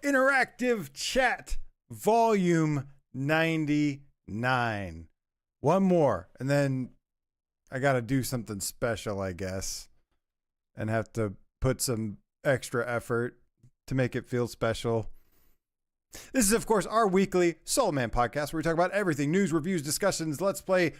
Interactive Chat, Volume 99. One more, and then I gotta do something special, I guess, and have to put some extra effort to make it feel special. This is, of course, our weekly Soul Man podcast where we talk about everything: news, reviews, discussions, let's play,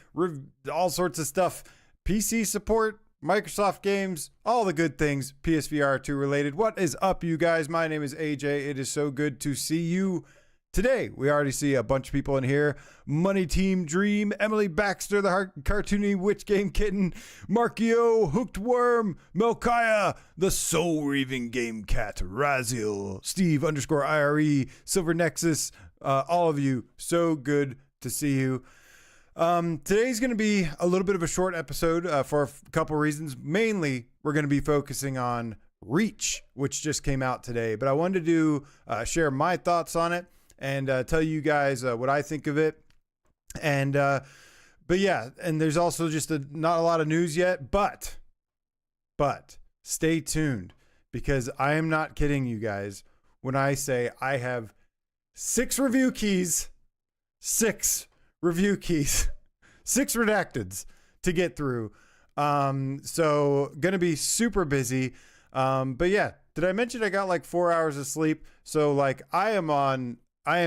all sorts of stuff, PC support, Microsoft games, all the good things PS VR2 related. What is up, you guys? My name is AJ. It is so good to see you today. We already see a bunch of people in here. Money Team Dream, Emily Baxter, the cartoony witch game kitten, Markio, Hooked Worm, Melchiah, the soul reaving game cat, Raziel, Steve _IRE, Silver Nexus, all of you. So good to see you. Today's going to be a little bit of a short episode for a couple reasons. Mainly, we're going to be focusing on Reach, which just came out today. But I wanted to share my thoughts on it and tell you guys what I think of it. And but yeah, and there's also just not a lot of news yet. But stay tuned, because I am not kidding you guys when I say I have 6 review keys. 6 redacteds to get through. So gonna be super busy. But yeah, did I mention I got like 4 hours of sleep? So like I am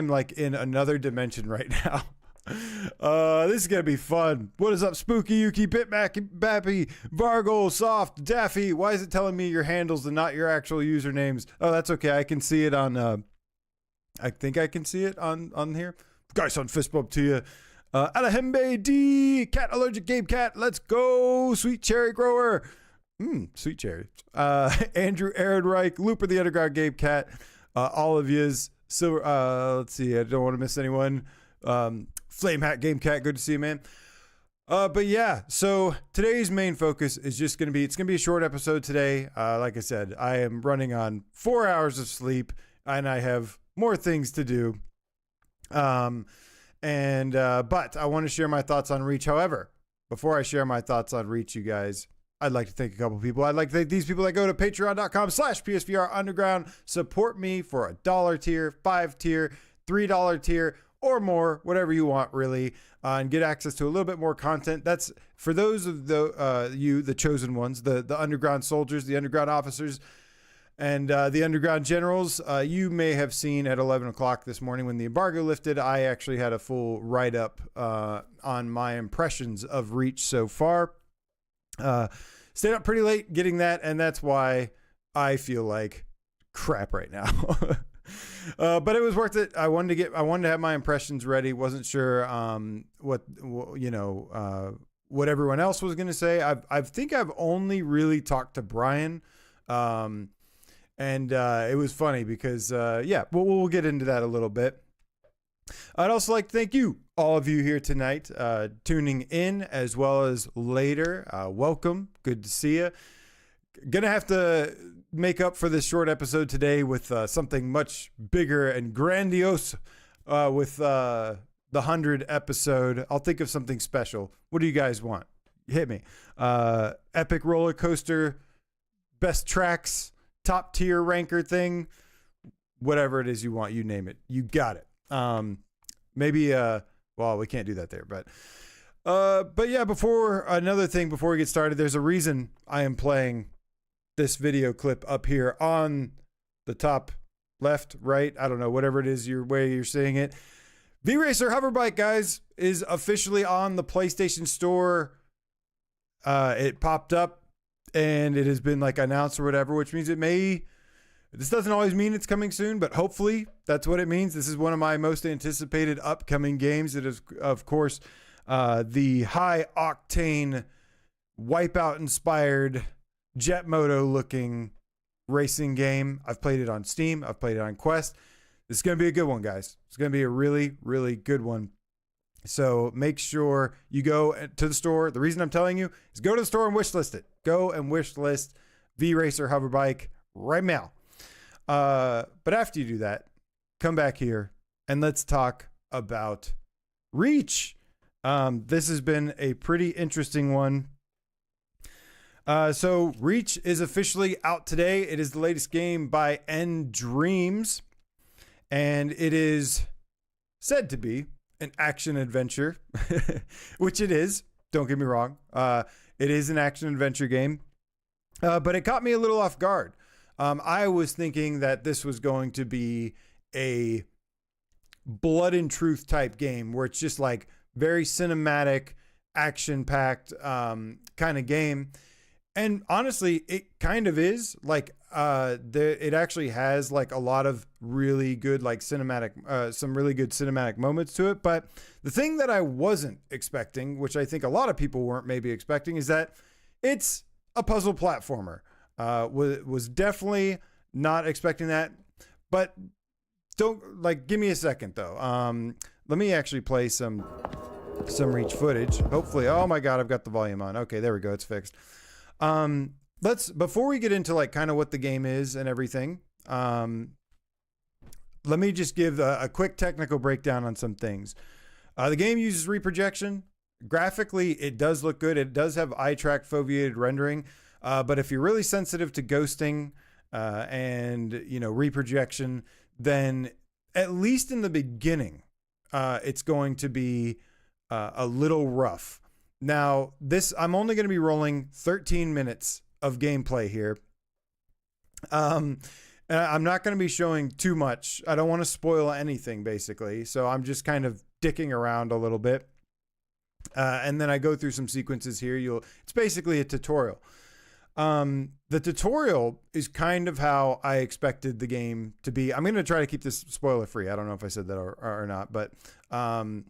like in another dimension right now. This is gonna be fun. What is up, Spooky, Yuki, Bitmac, Bappy, Vargol, Soft, Daffy? Why is it telling me your handles and not your actual usernames? Oh, that's okay. I can see it on I think I can see it on here. Guys on fist bump to you. Alahembe D, Cat Allergic Game Cat, let's go. Sweet Cherry Grower, sweet cherry. Andrew Ehrenreich, Looper the Underground Game Cat, all of yous. Silver, let's see, I don't want to miss anyone. Flame Hat Game Cat, good to see you, man. But yeah, so today's main focus is just gonna be, it's gonna be a short episode today. Like I said, I am running on 4 hours of sleep and I have more things to do. But I want to share my thoughts on Reach. However, before I share my thoughts on Reach, you guys, I'd like to thank a couple people. I'd like to thank these people that go to patreon.com/PSVR Underground. Support me for a $1 tier, $5 tier, $3 tier, or more, whatever you want, really, and get access to a little bit more content. That's for those of the chosen ones, the underground soldiers, the underground officers, and the underground generals. You may have seen at 11 o'clock this morning when the embargo lifted, I actually had a full write-up on my impressions of Reach so far. Stayed up pretty late getting that, and that's why I feel like crap right now. But it was worth it. I wanted to have my impressions ready. Wasn't sure what everyone else was going to say. I think I've only really talked to Brian. And it was funny because, we'll get into that a little bit. I'd also like to thank you, all of you here tonight, tuning in as well as later. Welcome. Good to see you. Gonna have to make up for this short episode today with something much bigger and grandiose with the 100 episode. I'll think of something special. What do you guys want? Hit me. Epic roller coaster, best tracks, top tier ranker thing, whatever it is you want, you name it, you got it. Maybe we can't do that there, but yeah, before we get started, there's a reason I am playing this video clip up here on the top left, right, I don't know, whatever it is your way you're seeing it. V-Racer Hoverbike, guys, is officially on the PlayStation Store. It popped up and it has been like announced or whatever, which means this doesn't always mean it's coming soon, but hopefully that's what it means. This is one of my most anticipated upcoming games. It is, of course, the high octane Wipeout inspired jet moto looking racing game. I've played it on Steam. I've played it on Quest. This is going to be a good one, guys. It's going to be a really, really good one. So make sure you go to the store. The reason I'm telling you is go to the store and wish list it. Go and wish list V-Racer Hoverbike right now. But after you do that, come back here and let's talk about Reach. This has been a pretty interesting one. So Reach is officially out today. It is the latest game by End Dreams. and it is said to be an action adventure, which it is. Don't get me wrong. It is an action adventure game, but it caught me a little off guard. I was thinking that this was going to be a blood and truth type game where it's just like very cinematic, action packed kind of game. And honestly, it kind of is. Like it actually has like a lot of really good like cinematic some really good cinematic moments to it. But the thing that I wasn't expecting, which I think a lot of people weren't maybe expecting, is that it's a puzzle platformer. Was definitely not expecting that. But don't like give me a second though. Let me actually play some Reach footage. Hopefully, oh my god, I've got the volume on. Okay, there we go, it's fixed. Let's, before we get into like kind of what the game is and everything, let me just give a quick technical breakdown on some things. The game uses reprojection. Graphically, it does look good. It does have eye-track foveated rendering, but if you're really sensitive to ghosting and reprojection, then at least in the beginning, it's going to be a little rough. Now, I'm only going to be rolling 13 minutes of gameplay here. I'm not going to be showing too much. I don't want to spoil anything, basically. So I'm just kind of dicking around a little bit. And then I go through some sequences here. It's basically a tutorial. The tutorial is kind of how I expected the game to be. I'm going to try to keep this spoiler free. I don't know if I said that or not, but I'm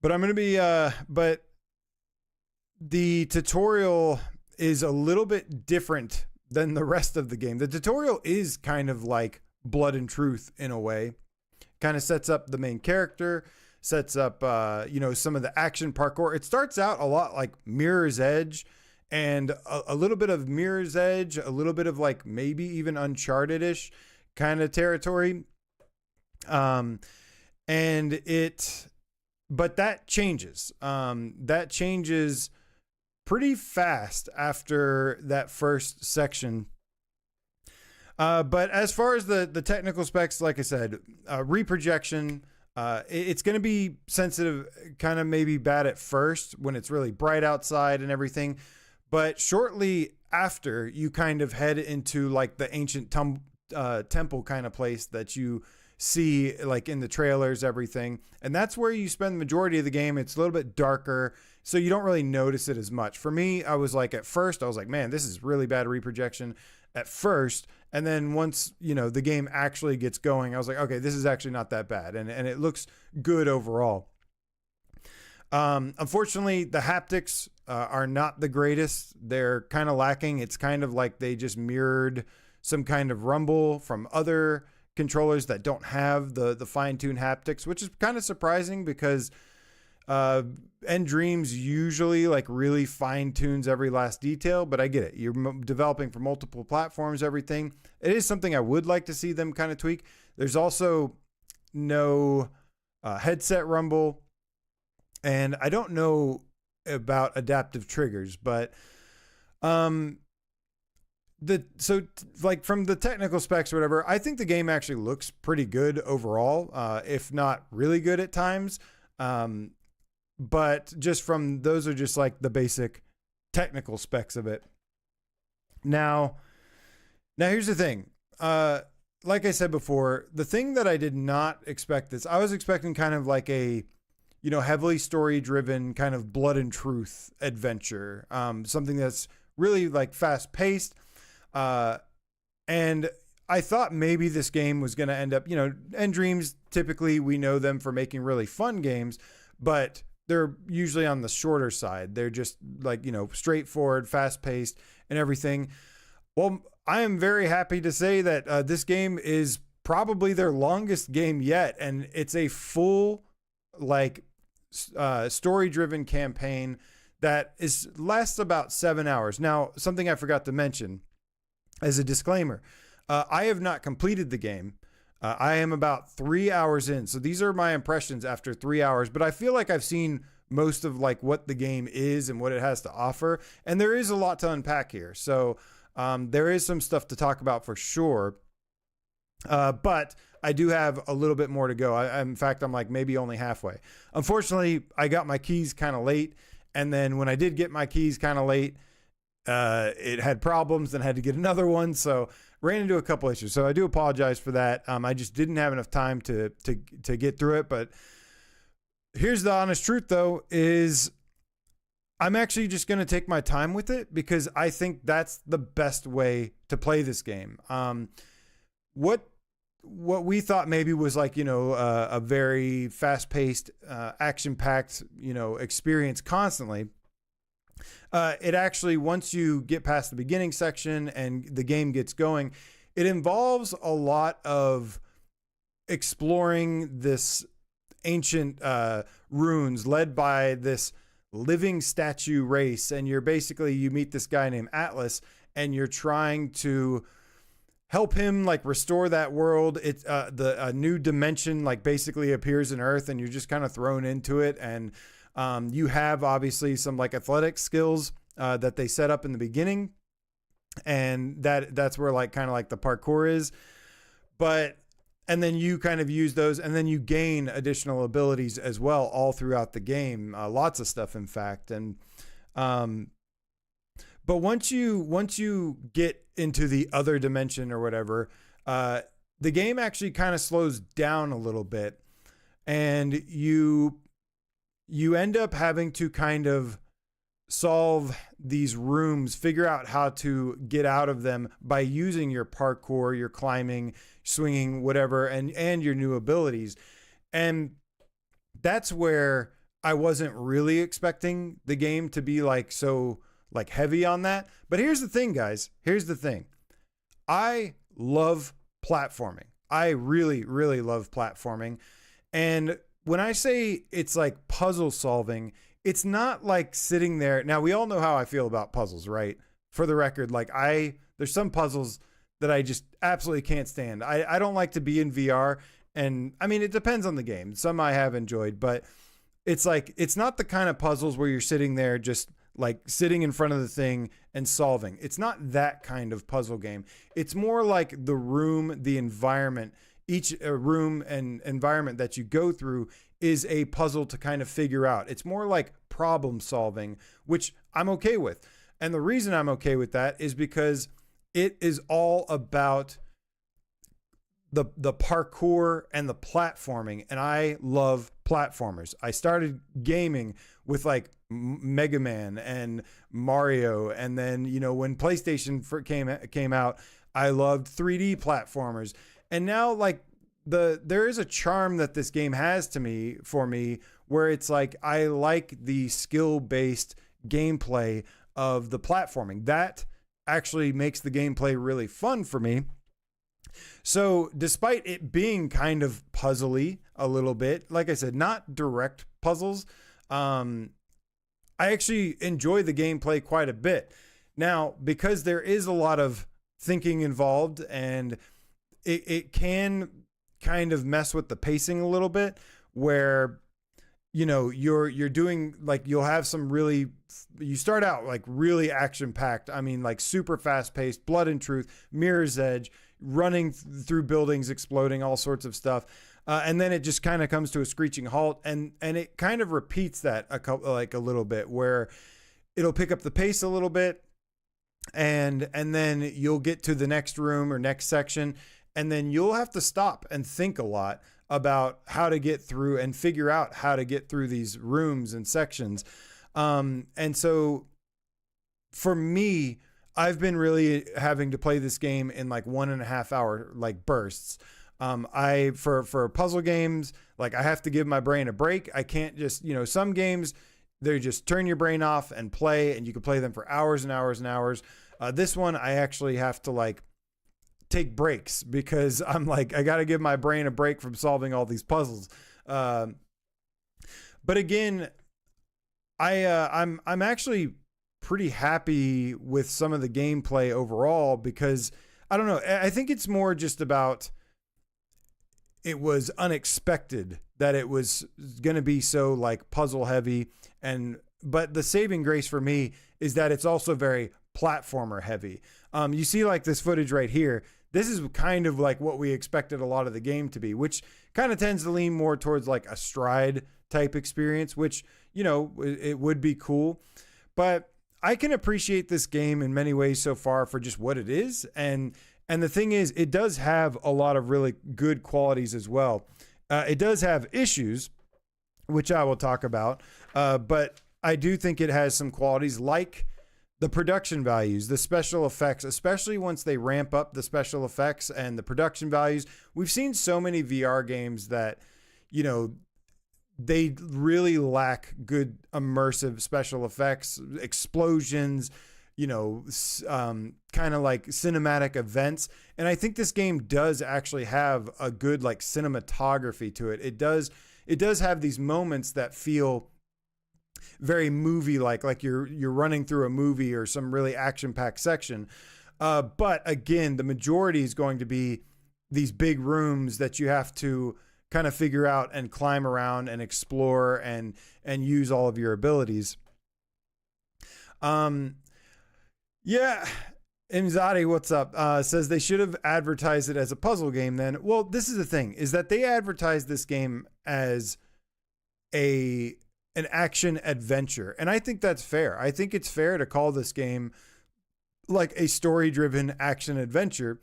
going to be, but the tutorial is a little bit different than the rest of the game. The tutorial is kind of like blood and truth in a way. Kind of sets up the main character, sets up, some of the action parkour. It starts out a lot like Mirror's Edge and a little bit of Mirror's Edge, a little bit of like maybe even Uncharted-ish kind of territory. But that changes. That changes pretty fast after that first section. But as far as the technical specs, like I said, reprojection, it's going to be sensitive, kind of maybe bad at first when it's really bright outside and everything. But shortly after, you kind of head into like the ancient temple kind of place that you see like in the trailers, everything. And that's where you spend the majority of the game. It's a little bit darker, so you don't really notice it as much. For me, I was like, at first, I was like, man, this is really bad reprojection at first. And then once, the game actually gets going, I was like, okay, this is actually not that bad. And it looks good overall. Unfortunately, the haptics are not the greatest. They're kind of lacking. It's kind of like they just mirrored some kind of rumble from other controllers that don't have the fine-tuned haptics, which is kind of surprising because Dreams usually like really fine-tunes every last detail, but I get it. You're developing for multiple platforms, everything. It is something I would like to see them kind of tweak. There's also no headset rumble, and I don't know about adaptive triggers, but from the technical specs or whatever, I think the game actually looks pretty good overall, if not really good at times. But those are just like the basic technical specs of it. Now here's the thing. Like I said before, the thing that I did not expect I was expecting kind of like a, heavily story driven kind of blood and truth adventure. Something that's really like fast paced. And I thought maybe this game was going to end up, End Dreams, typically we know them for making really fun games, but they're usually on the shorter side. They're just like, straightforward, fast paced and everything. Well, I am very happy to say that this game is probably their longest game yet. And it's a full, like, story-driven campaign that lasts about 7 hours. Now, something I forgot to mention as a disclaimer, I have not completed the game. I am about 3 hours in. So these are my impressions after 3 hours, but I feel like I've seen most of like what the game is and what it has to offer. And there is a lot to unpack here. So there is some stuff to talk about for sure. But I do have a little bit more to go. In fact, I'm like maybe only halfway. Unfortunately, I got my keys kind of late. And then when I did get my keys kind of late, it had problems and had to get another one. So ran into a couple issues. So I do apologize for that. I just didn't have enough time to get through it. But here's the honest truth, though, is I'm actually just going to take my time with it because I think that's the best way to play this game. What we thought maybe was like, a very fast-paced, action-packed, experience constantly. It actually, once you get past the beginning section and the game gets going, it involves a lot of exploring this ancient ruins led by this living statue race. And you meet this guy named Atlas, and you're trying to help him like restore that world. It's a new dimension like basically appears in Earth, and you're just kind of thrown into it. And you have obviously some like athletic skills that they set up in the beginning, and that's where like kind of like the parkour is. And then you kind of use those, and then you gain additional abilities as well all throughout the game. Lots of stuff, in fact. And but once you get into the other dimension or whatever, the game actually kind of slows down a little bit, and you end up having to kind of solve these rooms, figure out how to get out of them by using your parkour, your climbing, swinging, whatever, and your new abilities. And that's where I wasn't really expecting the game to be like so like heavy on that. But here's the thing, guys. Here's the thing. I love platforming. I really, really love platforming. And when I say it's like puzzle solving, it's not like sitting there. Now, we all know how I feel about puzzles, right? For the record, like there's some puzzles that I just absolutely can't stand. I don't like to be in VR. And I mean, it depends on the game. Some I have enjoyed, but it's like, it's not the kind of puzzles where you're sitting there just like sitting in front of the thing and solving. It's not that kind of puzzle game. It's more like the room, the environment, each room and environment that you go through is a puzzle to kind of figure out. It's more like problem solving, which I'm okay with. And the reason I'm okay with that is because it is all about the parkour and the platforming. And I love platformers. I started gaming with like Mega Man and Mario. And then, when PlayStation came out, I loved 3D platformers. And now like there is a charm that this game has for me where it's like I like the skill-based gameplay of the platforming. That actually makes the gameplay really fun for me. So despite it being kind of puzzly a little bit, like I said, not direct puzzles, I actually enjoy the gameplay quite a bit. Now, because there is a lot of thinking involved, and it can kind of mess with the pacing a little bit, where you're doing like, you'll have some really, you start out like really action packed. I mean, like super fast paced, blood and truth, mirror's edge, running through buildings, exploding, all sorts of stuff. And then it just kind of comes to a screeching halt, and it kind of repeats that a little bit, where it'll pick up the pace a little bit, and then you'll get to the next room or next section, and then you'll have to stop and think a lot about how to get through and figure out how to get through these rooms and sections. And so for me, I've been really having to play this game in like 1.5 hour like bursts. For puzzle games, like I have to give my brain a break. I can't just, some games, they just turn your brain off and play, and you can play them for hours and hours and hours. This one, I actually have to like take breaks, because I'm like, I got to give my brain a break from solving all these puzzles. But again, I'm actually pretty happy with some of the gameplay overall, because I don't know. I think it's more just about, it was unexpected that it was going to be so like puzzle heavy. But the saving grace for me is that it's also very platformer heavy. You see like this footage right here. this is kind of like what we expected a lot of the game to be, which kind of tends to lean more towards like a stride type experience, which, you know, it would be cool. But I can appreciate this game in many ways so far for just what it is. And the thing is, it does have a lot of really good qualities as well. It does have issues, which I will talk about. But I do think it has some qualities like the production values, the special effects, especially once they ramp up the special effects and the production values. We've seen so many VR games that, you know, they really lack good immersive special effects, explosions, you know, kind of like cinematic events. And I think this game does actually have a good like cinematography to it. It does have these moments that feel very movie like you're running through a movie or some really action-packed section. But again, the majority is going to be these big rooms that you have to kind of figure out and climb around and explore and use all of your abilities. Yeah. Imzadi, what's up? Says they should have advertised it as a puzzle game then. Well, this is the thing, is that they advertised this game as an action adventure. And I think that's fair. I think it's fair to call this game like a story-driven action adventure.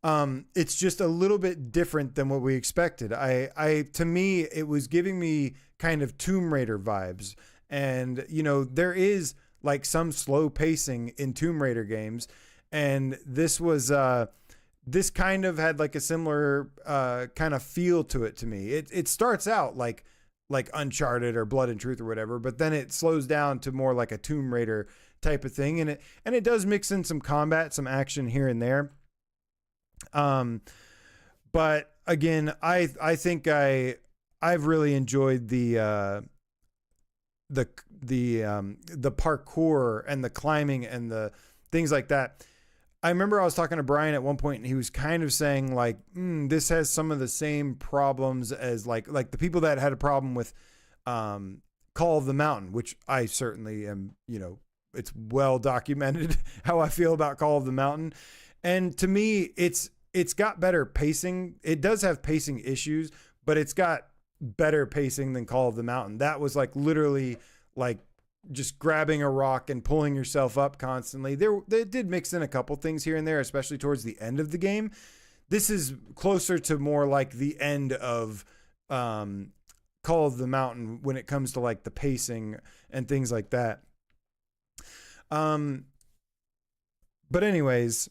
It's just a little bit different than what we expected. To me, it was giving me kind of Tomb Raider vibes. And, you know, there is like some slow pacing in Tomb Raider games. And this was, this kind of had like a similar, kind of feel to it to me. It starts out like Uncharted or Blood and Truth or whatever, but then it slows down to more like a Tomb Raider type of thing. And it does mix in some combat, some action here and there. But again, I think I've really enjoyed the parkour and the climbing and the things like that. I remember I was talking to Brian at one point and he was kind of saying like, this has some of the same problems as like the people that had a problem with, Call of the Mountain, which I certainly am, you know, it's well documented how I feel about Call of the Mountain. And to me, it's got better pacing. It does have pacing issues, but it's got better pacing than Call of the Mountain. That was like literally like just grabbing a rock and pulling yourself up constantly. They did mix in a couple things here and there, especially towards the end of the game. This is closer to more like the end of Call of the Mountain when it comes to like the pacing and things like that. But anyways,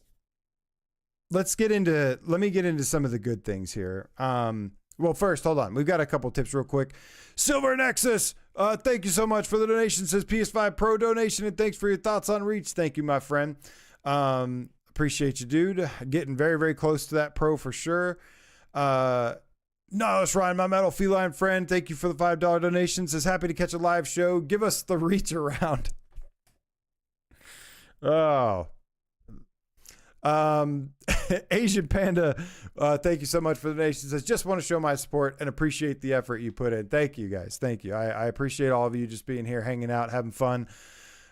let me get into some of the good things here. Well, first, hold on. We've got a couple tips real quick. Silver Nexus, thank you so much for the donation. Says PS5 Pro donation, and thanks for your thoughts on Reach. Thank you, my friend. Appreciate you, dude. Getting very, very close to that Pro for sure. No, that's Ryan, my metal feline friend. Thank you for the $5 donation. Says happy to catch a live show. Give us the reach around. Oh. Asian Panda, thank you so much for the donation. Says just want to show my support and appreciate the effort you put in. Thank you guys. Thank you. I appreciate all of you just being here, hanging out, having fun.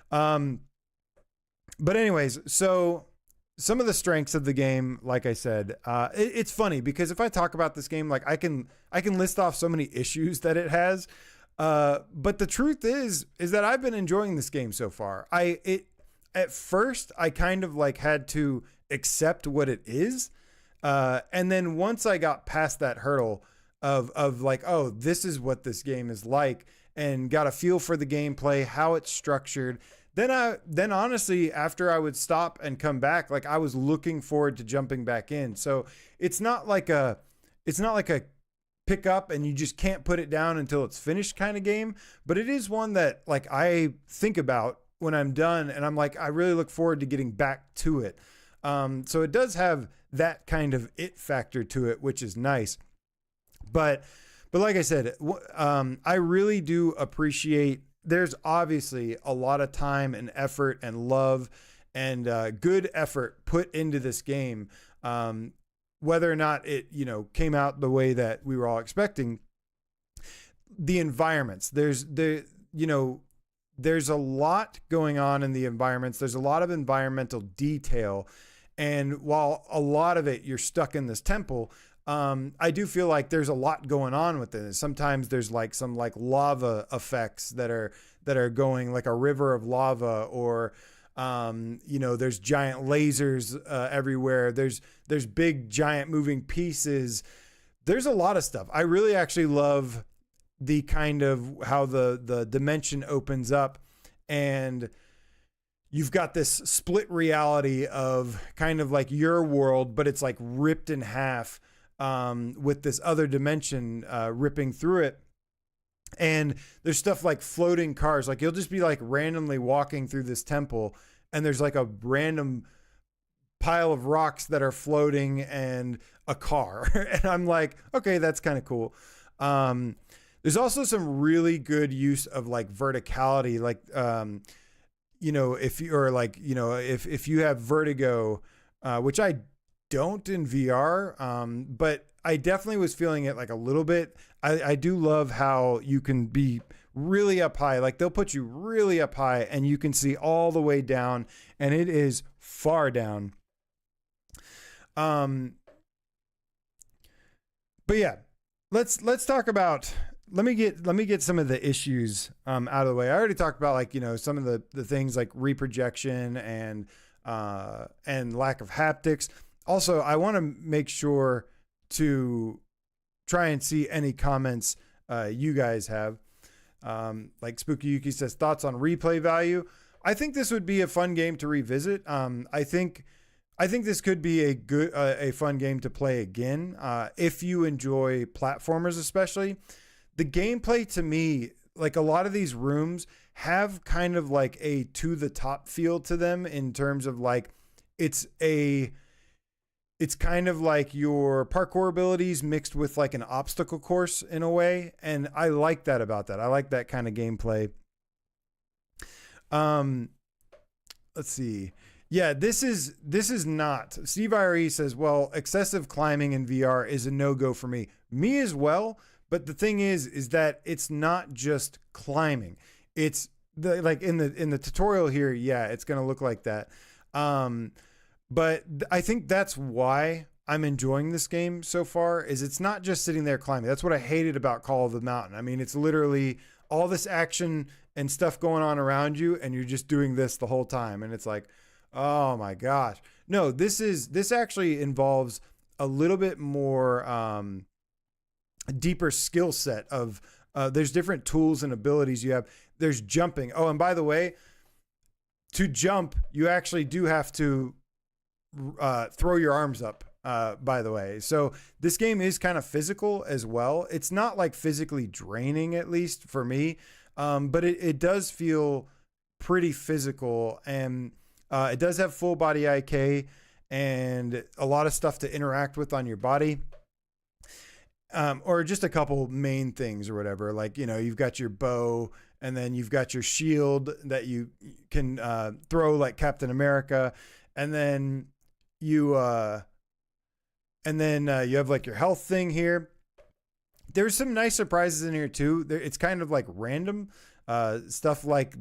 But anyways, so some of the strengths of the game, like I said, it's funny because if I talk about this game, like I can list off so many issues that it has. But the truth is that I've been enjoying this game so far. At first I kind of like had to accept what it is. And then once I got past that hurdle of like, oh, this is what this game is like, and got a feel for the gameplay, how it's structured, then honestly, after I would stop and come back, like I was looking forward to jumping back in. So it's not like a pick up and you just can't put it down until it's finished kind of game. But it is one that like I think about when I'm done and I'm like, I really look forward to getting back to it. So it does have that kind of it factor to it, which is nice. But like I said, I really do appreciate, there's obviously a lot of time and effort and love and good effort put into this game. Whether or not it, came out the way that we were all expecting. The environments, there's a lot going on in the environments. There's a lot of environmental detail. And while a lot of it you're stuck in this temple, I do feel like there's a lot going on with it. Sometimes there's like some like lava effects that are going, like a river of lava, or there's giant lasers everywhere. There's big giant moving pieces. There's a lot of stuff. I really actually love the kind of how the dimension opens up, and you've got this split reality of kind of like your world, but it's like ripped in half with this other dimension ripping through it. And there's stuff like floating cars. Like you'll just be like randomly walking through this temple, and there's like a random pile of rocks that are floating and a car. And I'm like, okay, that's kind of cool. There's also some really good use of like verticality. Like, if you're like, if you have vertigo, which I don't in VR, but I definitely was feeling it like a little bit. I do love how you can be really up high. Like they'll put you really up high and you can see all the way down, and it is far down. But yeah, let's talk about, let me get some of the issues out of the way. I already talked about like, some of the things like reprojection and lack of haptics. Also, I want to make sure to try and see any comments you guys have. Like Spooky Yuki says, thoughts on replay value. I think this would be a fun game to revisit. I think this could be a fun game to play again if you enjoy platformers, especially. The gameplay to me, like a lot of these rooms have kind of like a to the top feel to them, in terms of like it's kind of like your parkour abilities mixed with like an obstacle course in a way. And I like that about that. I like that kind of gameplay. Let's see. Yeah, this is not. Steve IRE says, well, excessive climbing in VR is a no-go for me. Me as well. But the thing is that it's not just climbing. It's like in the tutorial here. Yeah, it's going to look like that. But I think that's why I'm enjoying this game so far, is it's not just sitting there climbing. That's what I hated about Call of the Mountain. I mean, it's literally all this action and stuff going on around you, and you're just doing this the whole time. And it's like, oh my gosh. No, this actually involves a little bit more deeper skill set of there's different tools and abilities you have. There's jumping. Oh, and by the way, to jump, you actually do have to throw your arms up, by the way. So this game is kind of physical as well. It's not like physically draining, at least for me, but it does feel pretty physical, and it does have full body IK and a lot of stuff to interact with on your body. Or just a couple main things or whatever. Like, you've got your bow, and then you've got your shield that you can throw like Captain America, and then you have like your health thing here. There's some nice surprises in here too. It's kind of like random stuff, like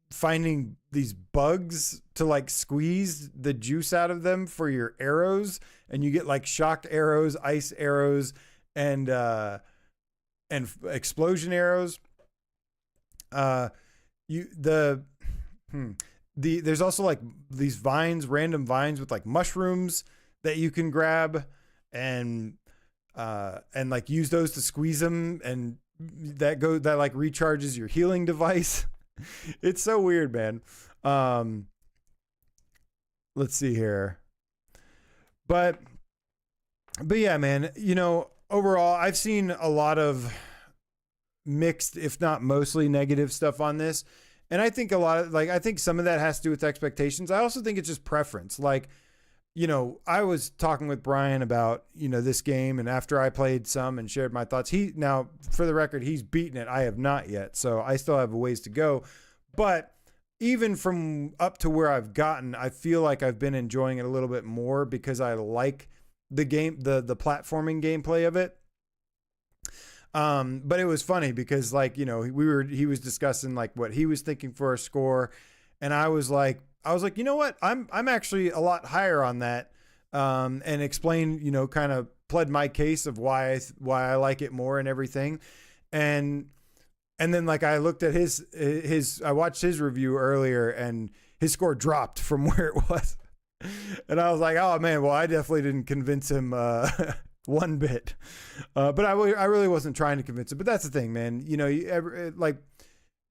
finding these bugs to like squeeze the juice out of them for your arrows, and you get like shock arrows, ice arrows, and explosion arrows. There's also like these vines, random vines with like mushrooms that you can grab and like use those to squeeze them, and that like recharges your healing device. It's so weird, man. Let's see here. But yeah, man, overall, I've seen a lot of mixed, if not mostly negative stuff on this. And I think I think some of that has to do with expectations. I also think it's just preference. Like, I was talking with Brian about, this game, and after I played some and shared my thoughts, now for the record, he's beaten it. I have not yet. So I still have a ways to go, but even from up to where I've gotten, I feel like I've been enjoying it a little bit more because I like the game, the platforming gameplay of it. But it was funny because like, he was discussing like what he was thinking for a score. And I was like, I was like, you know what? I'm actually a lot higher on that. And explained, kind of pled my case of why I like it more and everything. And then like I looked at I watched his review earlier and his score dropped from where it was. And I was like, oh man, well, I definitely didn't convince him one bit. But I really wasn't trying to convince him. But that's the thing, man. Like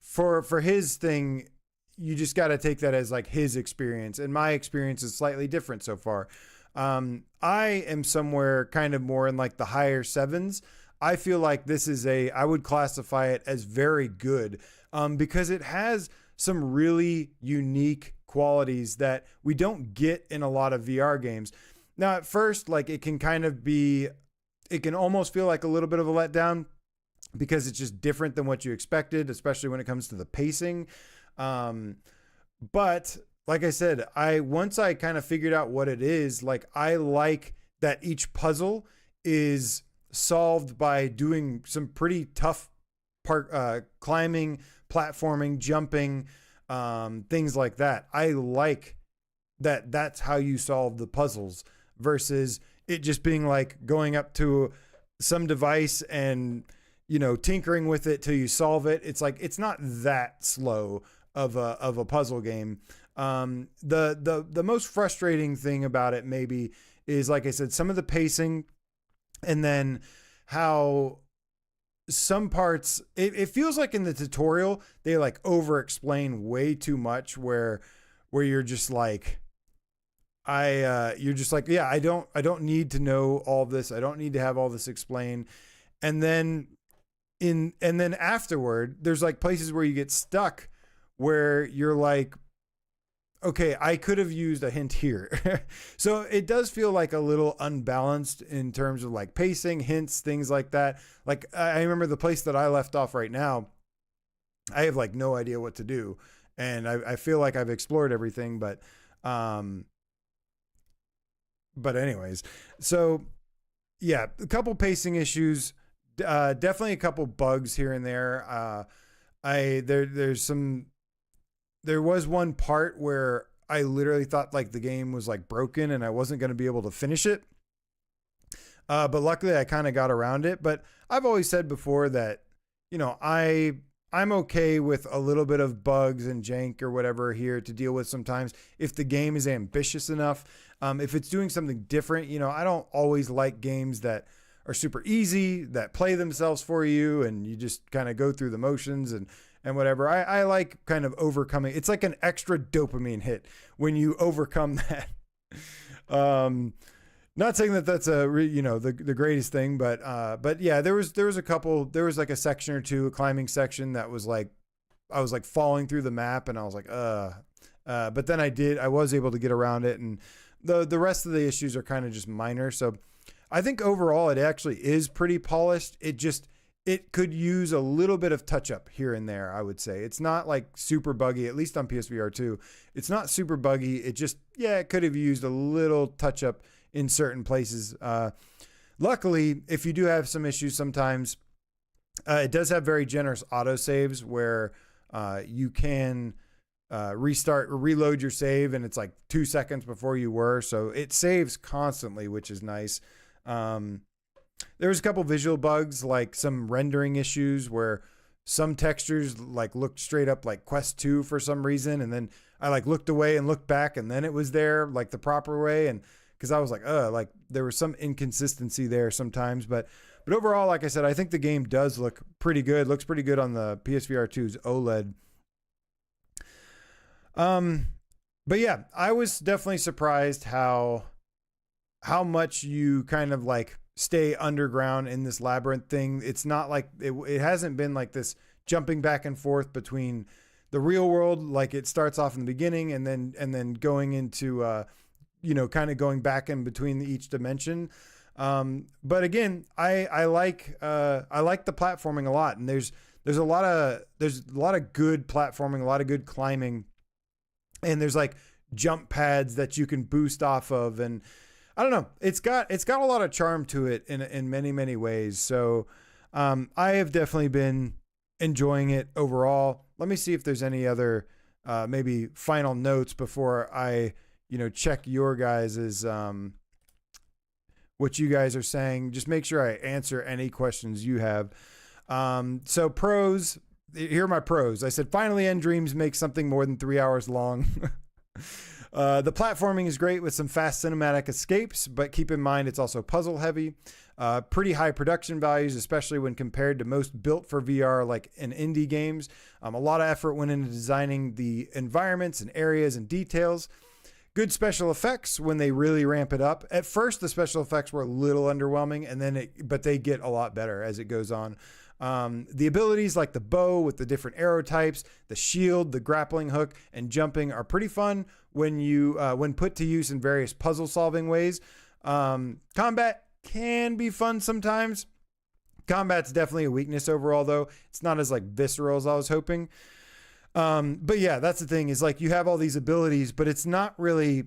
for his thing, you just got to take that as like his experience. And my experience is slightly different so far. I am somewhere kind of more in like the higher sevens. I feel like this is I would classify it as very good, because it has some really unique qualities that we don't get in a lot of VR games. Now, at first, like it can almost feel like a little bit of a letdown because it's just different than what you expected, especially when it comes to the pacing. But like I said, once I kind of figured out what it is, like I like that each puzzle is solved by doing some pretty tough climbing, platforming, jumping, things like that. I like that that's how you solve the puzzles versus it just being like going up to some device and, tinkering with it till you solve it. It's like, it's not that slow of a puzzle game. The most frustrating thing about it maybe is, like I said, some of the pacing, and then how some parts, it feels like in the tutorial, they like over explain way too much where you're just like, you're just like, yeah, I don't need to know all this. I don't need to have all this explained. And then afterward, there's like places where you get stuck where you're like, okay, I could have used a hint here. So it does feel like a little unbalanced in terms of like pacing, hints, things like that. Like I remember the place that I left off right now, I have like no idea what to do. And I feel like I've explored everything, but anyways, so yeah, a couple pacing issues, definitely a couple bugs here and there. There was one part where I literally thought like the game was like broken and I wasn't going to be able to finish it. But luckily I kind of got around it. But I've always said before that, I'm okay with a little bit of bugs and jank or whatever here to deal with sometimes if the game is ambitious enough. If it's doing something different, I don't always like games that are super easy, that play themselves for you and you just kind of go through the motions and whatever. I like kind of overcoming. It's like an extra dopamine hit when you overcome that. Not saying that that's the greatest thing, but yeah, there was like a section or two, a climbing section that was like, I was like falling through the map and I was like, but then I was able to get around it, and the rest of the issues are kind of just minor. So I think overall it actually is pretty polished. It could use a little bit of touch up here and there. I would say it's not like super buggy, at least on PSVR2. It's not super buggy. It just, it could have used a little touch up in certain places. Luckily, if you do have some issues sometimes, it does have very generous autosaves where you can restart or reload your save, and it's like 2 seconds before you were. So it saves constantly, which is nice. There was a couple visual bugs, like some rendering issues where some textures like looked straight up like Quest 2 for some reason. And then I like looked away and looked back and then it was there like the proper way. And cause I was like there was some inconsistency there sometimes, but overall, like I said, I think the game does look pretty good. Looks pretty good on the PSVR2's OLED. But yeah, I was definitely surprised how much you kind of like stay underground in this labyrinth thing. It's not like it hasn't been like this jumping back and forth between the real world. Like it starts off in the beginning and then going into, kind of going back in between each dimension. But again, I like the platforming a lot, and there's a lot of good platforming, a lot of good climbing, and there's like jump pads that you can boost off of, and I don't know. It's got a lot of charm to it in many, many ways. So, I have definitely been enjoying it overall. Let me see if there's any other maybe final notes before I, check your guys's, what you guys are saying. Just make sure I answer any questions you have. So pros, here are my pros. I said, finally End Dreams makes something more than 3 hours long. The platforming is great with some fast cinematic escapes, but keep in mind it's also puzzle heavy. Pretty high production values, especially when compared to most built for VR like in indie games. A lot of effort went into designing the environments and areas and details. Good special effects when they really ramp it up. At first, the special effects were a little underwhelming, and then but they get a lot better as it goes on. The abilities like the bow with the different arrow types, the shield, the grappling hook, and jumping are pretty fun when put to use in various puzzle solving ways. Combat can be fun sometimes. Combat's definitely a weakness overall, though. It's not as like visceral as I was hoping. But yeah, that's the thing, is like you have all these abilities, but it's not kind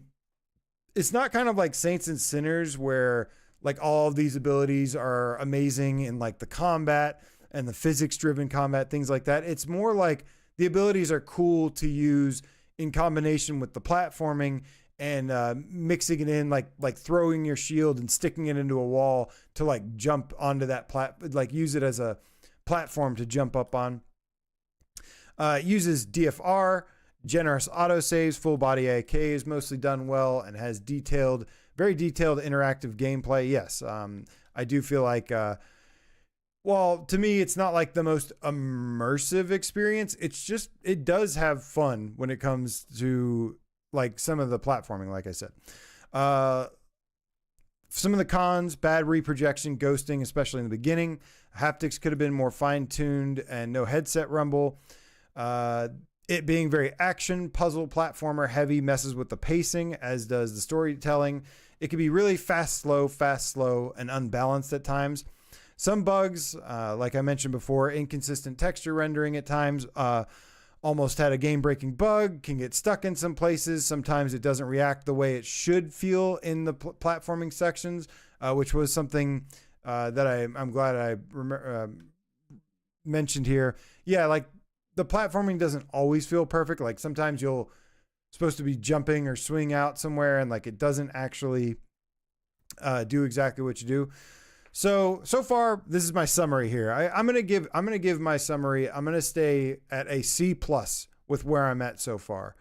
of like Saints and Sinners where like all of these abilities are amazing in like the combat and the physics driven combat, things like that. It's more like the abilities are cool to use in combination with the platforming and mixing it in, like throwing your shield and sticking it into a wall to like jump onto that like use it as a platform to jump up on. Uses DFR, generous autosaves, full body AK is mostly done well, and has very detailed interactive gameplay. Yes, I do feel like, well, to me, it's not like the most immersive experience. It's just, it does have fun when it comes to like some of the platforming, like I said. Some of the cons: bad reprojection, ghosting, especially in the beginning. Haptics could have been more fine-tuned, and no headset rumble. It being very action, puzzle, platformer heavy messes with the pacing, as does the storytelling. It can be really fast, slow, and unbalanced at times. Some bugs, like I mentioned before, inconsistent texture rendering at times, almost had a game-breaking bug, can get stuck in some places. Sometimes it doesn't react the way it should feel in the platforming sections, which was something that I'm glad I mentioned here. Yeah, like the platforming doesn't always feel perfect. Like sometimes you'll supposed to be jumping or swing out somewhere, and like it doesn't actually do exactly what you do. So far, this is my summary here. I'm gonna give my summary. I'm gonna stay at a C+ with where I'm at so far.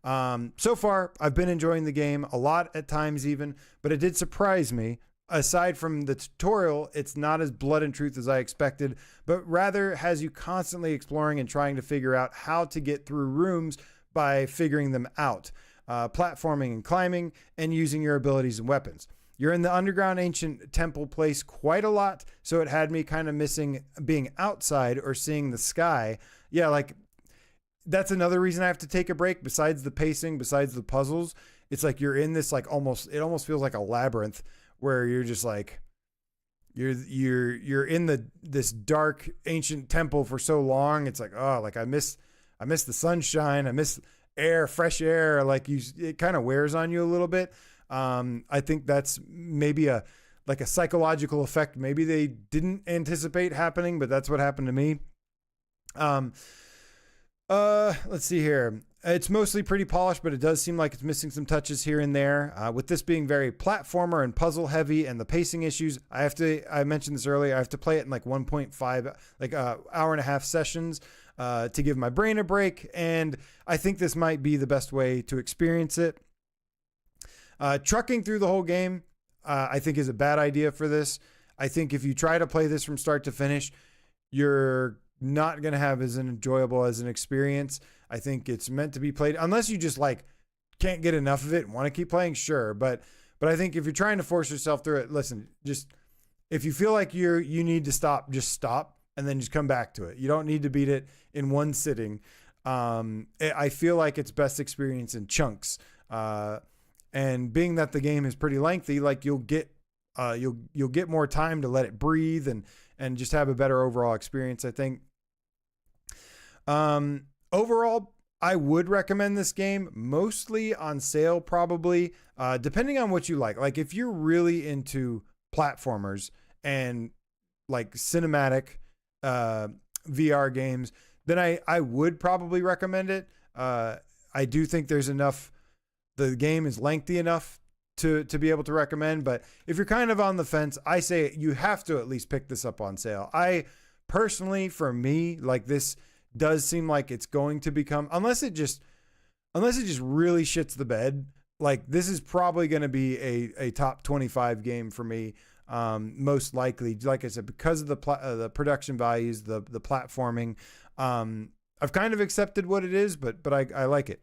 So far, I've been enjoying the game a lot at times even, but it did surprise me. Aside from the tutorial, it's not as blood and truth as I expected, but rather has you constantly exploring and trying to figure out how to get through rooms by figuring them out, platforming and climbing, and using your abilities and weapons. You're in the underground ancient temple place quite a lot, so it had me kind of missing being outside or seeing the sky. Yeah, like that's another reason I have to take a break. Besides the pacing, besides the puzzles, it's like you're in this like it almost feels like a labyrinth where you're just like you're in this dark ancient temple for so long. It's like, oh, like I miss the sunshine, I miss fresh air. Like it kind of wears on you a little bit. I think that's maybe a psychological effect. Maybe they didn't anticipate happening, but that's what happened to me. Let's see here. It's mostly pretty polished, but it does seem like it's missing some touches here and there. With this being very platformer and puzzle heavy and the pacing issues, I mentioned this earlier, I have to play it in like 1.5, hour and a half sessions, to give my brain a break. And I think this might be the best way to experience it. Trucking through the whole game, I think is a bad idea for this. I think if you try to play this from start to finish, you're not going to have as enjoyable as an experience. I think it's meant to be played, unless you just like can't get enough of it and want to keep playing, sure. But I think if you're trying to force yourself through it, listen, just if you feel like you need to stop, just stop and then just come back to it. You don't need to beat it in one sitting. I feel like it's best experience in chunks. And being that the game is pretty lengthy, like you'll get more time to let it breathe and just have a better overall experience, I think. Overall, I would recommend this game, mostly on sale, probably, depending on what you like. Like if you're really into platformers and like cinematic VR games, then I would probably recommend it. I do think there's enough. The game is lengthy enough to be able to recommend. But if you're kind of on the fence, I say you have to at least pick this up on sale. I personally, for me, like this does seem like it's going to become, unless it just really shits the bed. Like this is probably going to be a top 25 game for me. Most likely, like I said, because of the production values, the platforming. I've kind of accepted what it is, but I like it.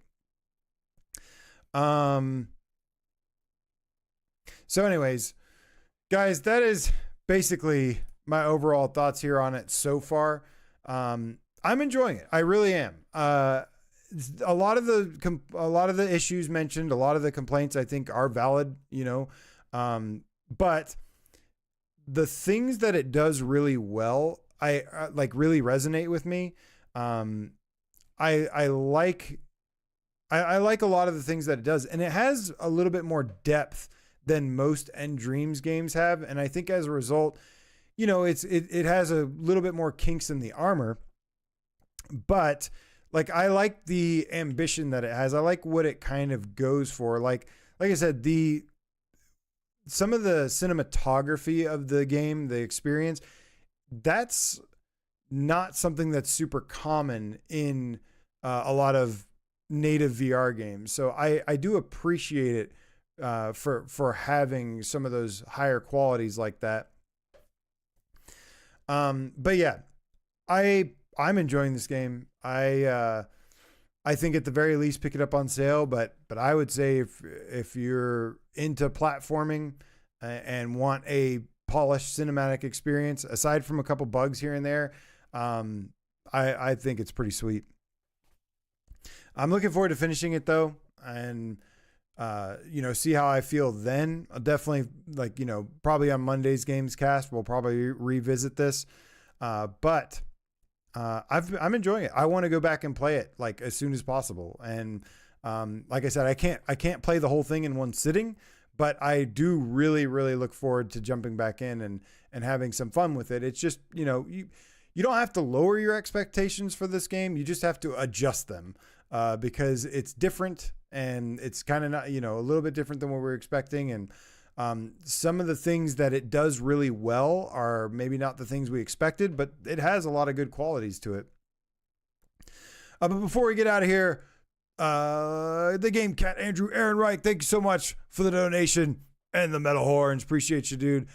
So anyways, guys, that is basically my overall thoughts here on it so far. I'm enjoying it. I really am. A lot of the issues mentioned, a lot of the complaints I think are valid, but the things that it does really well, I like really resonate with me. I like a lot of the things that it does, and it has a little bit more depth than most End Dreams games have. And I think as a result, it has a little bit more kinks in the armor, but like, I like the ambition that it has. I like what it kind of goes for. Like I said, some of the cinematography of the game, the experience, that's not something that's super common in a lot of native VR games. So I do appreciate it for having some of those higher qualities like that. But yeah, I'm enjoying this game. I think at the very least pick it up on sale, but I would say if you're into platforming and want a polished cinematic experience, aside from a couple bugs here and there, I think it's pretty sweet. I'm looking forward to finishing it though, and see how I feel then. I'll definitely, probably on Monday's Games Cast, we'll probably revisit this. But I'm enjoying it. I want to go back and play it like as soon as possible. And like I said, I can't play the whole thing in one sitting, but I do really, really look forward to jumping back in and having some fun with it. It's just, you don't have to lower your expectations for this game. You just have to adjust them because it's different and it's kind of not, a little bit different than what we're expecting. And some of the things that it does really well are maybe not the things we expected, but it has a lot of good qualities to it. But before we get out of here, the Game Cat Andrew Aaron Reich, thank you so much for the donation and the metal horns. Appreciate you, dude.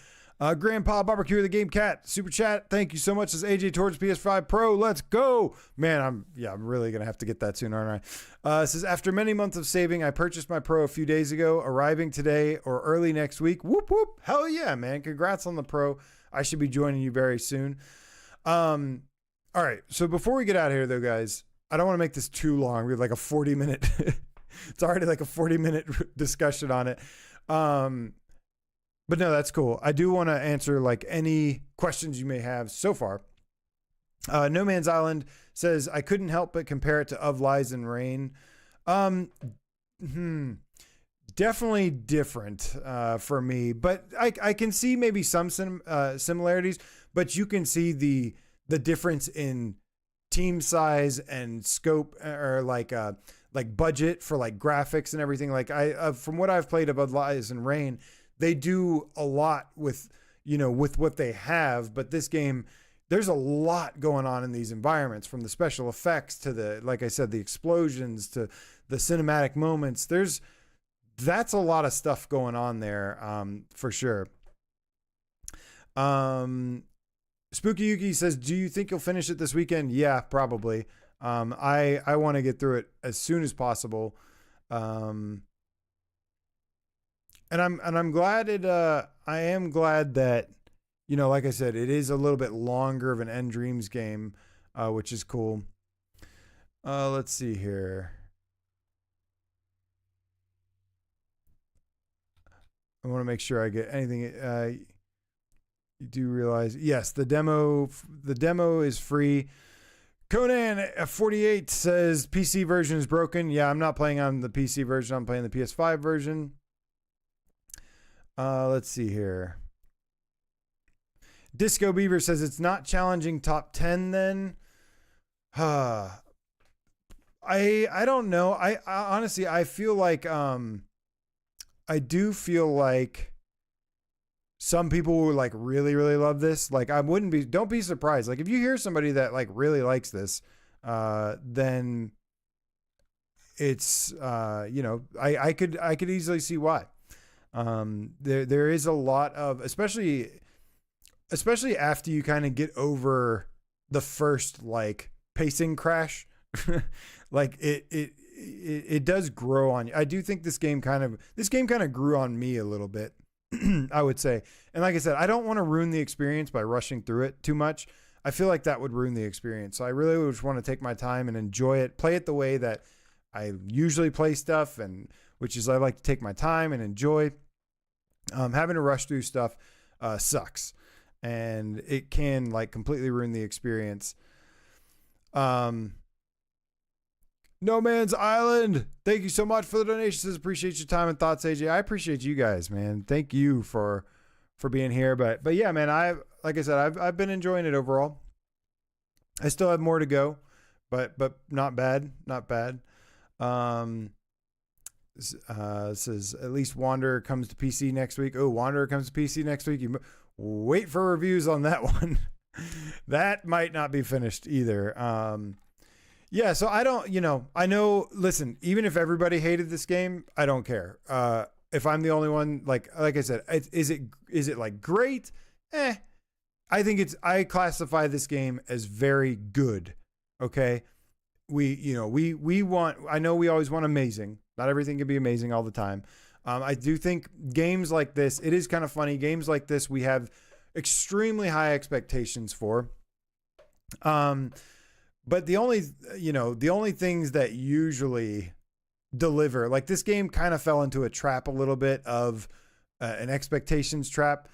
Grandpa Barbecue, the Game Cat, super chat. Thank you so much. As AJ towards PS5 Pro. Let's go, man. I'm really gonna have to get that soon, aren't I? It says, after many months of saving, I purchased my Pro a few days ago, arriving today or early next week. Whoop whoop! Hell yeah, man! Congrats on the Pro. I should be joining you very soon. All right. So before we get out of here, though, guys, I don't want to make this too long. We have like a 40-minute. It's already like a 40-minute discussion on it. But no, that's cool. I do want to answer like any questions you may have so far. No Man's Island says, I couldn't help but compare it to Of Lies and Rain. Definitely different for me, but I can see maybe some similarities, but you can see the difference in team size and scope, or like budget for like graphics and everything. Like from what I've played of Of Lies and Rain, they do a lot with what they have, but this game, there's a lot going on in these environments, from the special effects to the, like I said, the explosions to the cinematic moments. That's a lot of stuff going on there, for sure. Spooky Yuki says, do you think you'll finish it this weekend? Yeah, probably. I want to get through it as soon as possible. And I'm glad I am glad that, like I said, it is a little bit longer of an End Dreams game, which is cool. Let's see here. I want to make sure I get anything. You do realize, yes, the demo is free. Conan 48 says PC version is broken. Yeah, I'm not playing on the PC version. I'm playing the PS5 version. Let's see here. Disco Beaver says it's not challenging top 10 then. I I don't know. I honestly I feel like I do feel like some people will like really really love this. Like I wouldn't be don't be surprised. Like if you hear somebody that like really likes this, then it's you know, I could easily see why. There is a lot of especially after you kind of get over the first like pacing crash. Like it does grow on you. I do think this game kind of grew on me a little bit. I would say. And like I said, I don't want to ruin the experience by rushing through it too much. I feel like that would ruin the experience. So I really just want to take my time and enjoy it, play it the way that I usually play stuff, and which is I like to take my time and enjoy. Having to rush through stuff sucks, and it can like completely ruin the experience. No Man's Island, thank you so much for the donations. Appreciate your time and thoughts, AJ. I appreciate you guys, man. Thank you for being here. But yeah, man, like I said, I've been enjoying it overall. I still have more to go, but not bad, not bad. Says at least Wanderer comes to PC next week. Oh, Wanderer comes to PC next week. You wait for reviews on that one. That might not be finished either. Yeah, so I don't, I know, listen, even if everybody hated this game, I don't care. If I'm the only one, like I said, is it like great? I think I classify this game as very good. Okay. We want, I know we always want amazing. Not everything can be amazing all the time. I do think games like this, it is kind of funny. Games like this, we have extremely high expectations for. But the only things that usually deliver, like this game kind of fell into a trap a little bit of an expectations trap.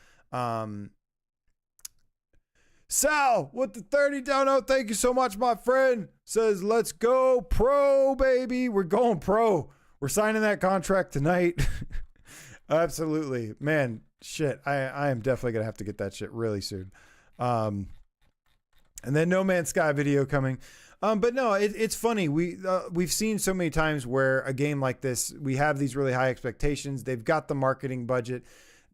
Sal with the 30 down out. Thank you so much, my friend. Says, let's go pro, baby. We're going pro. We're signing that contract tonight. Absolutely, man. Shit. I am definitely going to have to get that shit really soon. And then No Man's Sky video coming. But no, it's funny. We've seen so many times where a game like this, we have these really high expectations. They've got the marketing budget.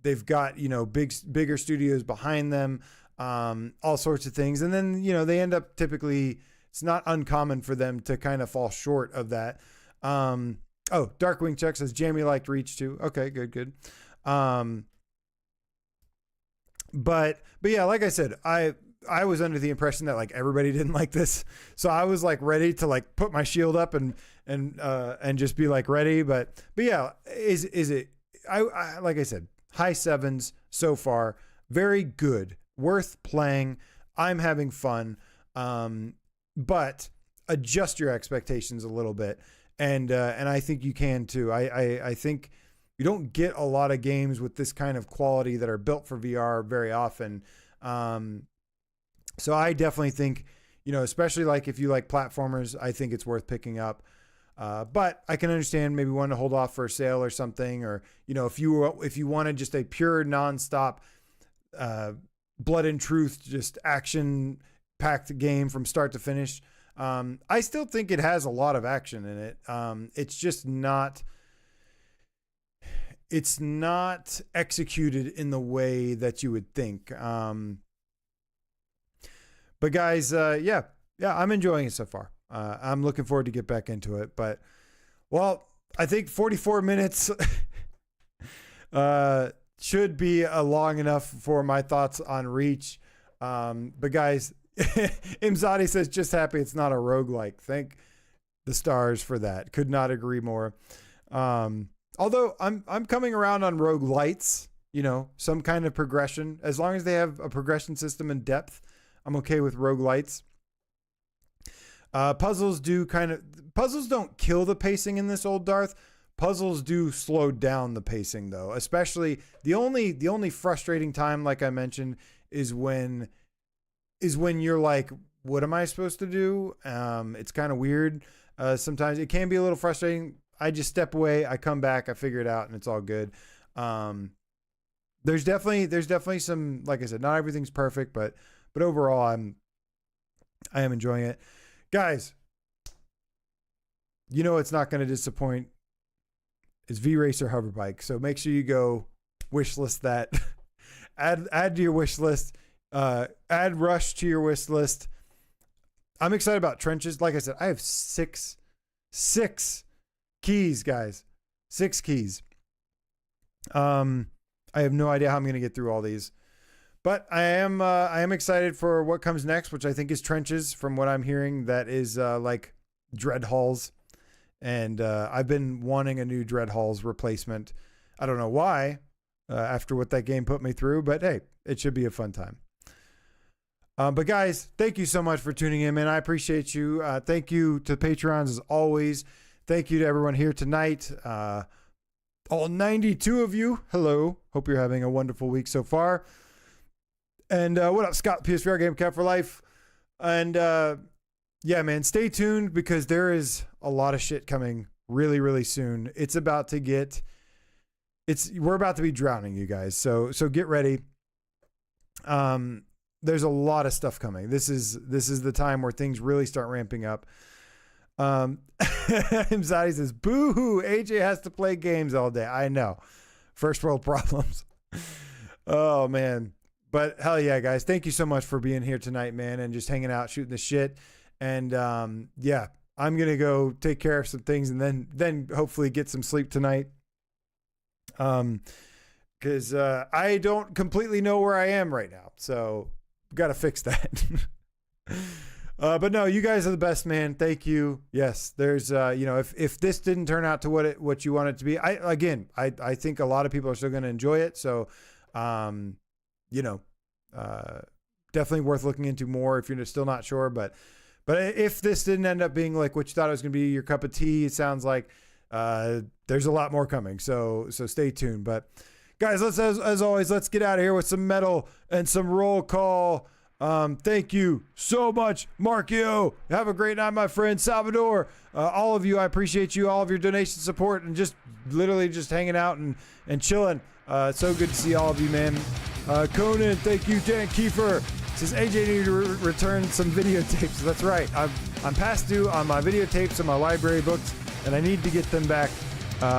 They've got, bigger studios behind them, all sorts of things. And then, they end up typically, it's not uncommon for them to kind of fall short of that. Darkwing Chuck says Jamie liked Reach too. Okay, good. But yeah, like I said, I was under the impression that like everybody didn't like this. So I was like ready to like put my shield up and just be like ready. But yeah, is it, I like I said, high sevens so far, very good, worth playing. I'm having fun. But adjust your expectations a little bit. And I think you can too. I think you don't get a lot of games with this kind of quality that are built for VR very often. So I definitely think, especially like if you like platformers, I think it's worth picking up. But I can understand maybe wanting to hold off for a sale or something, or, if you wanted just a pure nonstop, blood and truth, just action packed game from start to finish. I still think it has a lot of action in it. It's not executed in the way that you would think. But guys, yeah, I'm enjoying it so far. I'm looking forward to get back into it. But, well, I think 44 minutes should be long enough for my thoughts on Reach. But guys, Imzadi says, just happy it's not a roguelike. Thank the stars for that. Could not agree more. Although I'm coming around on roguelites, some kind of progression. As long as they have a progression system and depth, I'm okay with roguelites. Puzzles don't kill the pacing in this old Darth. Puzzles do slow down the pacing though. Especially the only frustrating time, like I mentioned, is when you're like, what am I supposed to do? It's kind of weird. Sometimes it can be a little frustrating. I just step away, I come back, I figure it out, and it's all good. There's definitely some, like I said, not everything's perfect, but overall I am enjoying it. Guys, you know it's not going to disappoint is V-Racer hover bike. So make sure you go wish list that. add to your wish list. Add Rush to your wish list. I'm excited about Trenches. Like I said, I have six keys, guys. 6 keys. I have no idea how I'm going to get through all these, but I am excited for what comes next, which I think is Trenches. From what I'm hearing, that is like Dread Halls, and I've been wanting a new Dread Halls replacement. I don't know why, after what that game put me through, but hey, it should be a fun time. But guys, thank you so much for tuning in, man. I appreciate you. Thank you to the Patreons as always. Thank you to everyone here tonight. All 92 of you. Hello. Hope you're having a wonderful week so far. And what up, Scott, PSVR Game Cat for Life. And yeah, man, stay tuned because there is a lot of shit coming really, really soon. We're about to be drowning, you guys. So get ready. There's a lot of stuff coming. This is the time where things really start ramping up. Anxiety says, boo-hoo, AJ has to play games all day. I know. First world problems. Oh, man. But hell yeah, guys. Thank you so much for being here tonight, man, and just hanging out, shooting the shit. And yeah, I'm going to go take care of some things and then hopefully get some sleep tonight. Because I don't completely know where I am right now. So got to fix that. But no, you guys are the best, man. Thank you. Yes, there's if this didn't turn out to what you want it to be, I think a lot of people are still going to enjoy it. So, definitely worth looking into more if you're still not sure. But if this didn't end up being like what you thought it was going to be, your cup of tea, it sounds like there's a lot more coming. So stay tuned. But guys, let's as always, let's get out of here with some metal and some roll call. Thank you so much, Markio. Have a great night, my friend. Salvador, all of you, I appreciate you, all of your donation support, and just literally just hanging out and chilling. So good to see all of you, man. Conan, thank you. Dan Kiefer says AJ need to return some videotapes. That's right. I'm past due on my videotapes and my library books, and I need to get them back.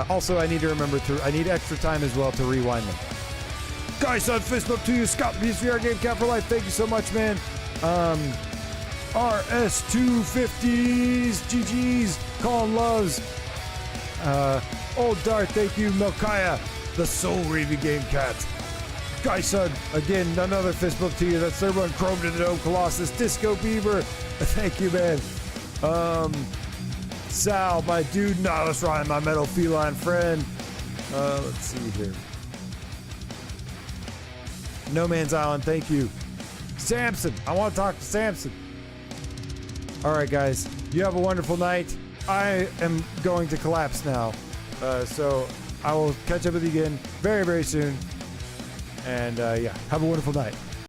Also, I need to remember I need extra time as well to rewind them. Guys, on fist bump to you, Scott, PSVR Game Cat for Life. Thank you so much, man. RS250s, GG's, Colin Loves. Old Dart, thank you, Melkaya, the Soul Reaving Game Cat. Guys, son, again, another fist bump to you. That's third one, Chrome to the Dome, Colossus, Disco Beaver. Thank you, man. Sal, my dude, Nihilus Ryan, my metal feline friend. Let's see here. No Man's Island, thank you. Samson, I want to talk to Samson. All right, guys, you have a wonderful night. I am going to collapse now. So I will catch up with you again very, very soon. And yeah, have a wonderful night.